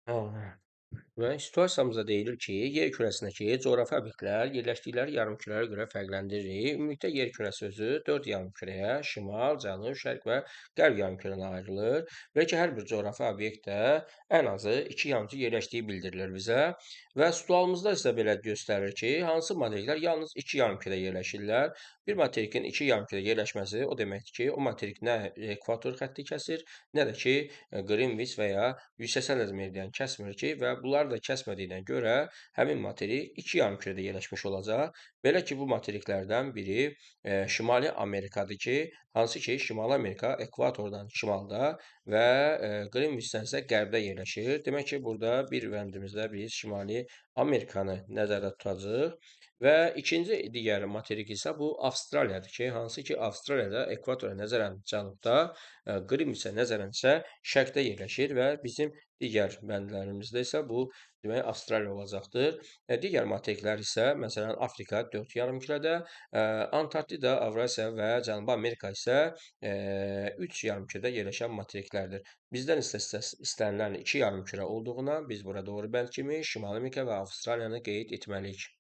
Hə. Və situasiyamızda deyilir ki, yer kürəsindəki coğrafi obyektlər yerləşdikləri yarımkürələrə görə fərqləndiririk. Ümumilikdə yer kürəsi özü 4 yarımkürəyə, şimal, cənub, şərq və qərb yarımkürəsinə ayrılır. Belə ki, hər bir coğrafi obyektdə ən azı 2 yarımkür yerləşdiyi bildirilir bizə. Və sualımızda isə belə göstərir ki, hansı materiklər yalnız 2 yarımkürədə yerləşirlər? Bir materikin 2 yarımkürədə yerləşməsi o deməkdir ki, o materik nə ekvator xətti kəsir, nə də ki, Qrinviç və ya yüksəsəl meridian kəsmir ki, və bunları da kəsmədiyinə görə həmin materik 2 yarımkürədə yerləşmiş olacaq. Belə ki, bu materiklərdən biri Şimali Amerikadır ki, hansı ki, Şimali Amerika ekvatordan şimalda və Qrinviçdən isə qərbdə yerləşir. Demək ki, burada bir bəndimizdə biz Şimali Amerikanı nəzərdə tutacağıq. Və ikinci digər materik isə bu Avstraliyadır ki, hansı ki, Avstraliyada ekvatora nəzərən cənubda, Qrinviçə nəzərən isə şərqdə yerləşir və bizim digər bəndlərimizdə isə bu demək Avstraliya olacaqdır. Digər materiklər isə məsələn Afrika 4 yarımkürədə, Antarktida, Avrasiya və Cənubi Amerika isə 3 yarımkürədə yerləşən materiklərdir. Bizdən istənilən 2 yarımkürə olduğuna biz bura doğru bənd kimi Şimali Amerika və Avstraliyanı qeyd etməliyik.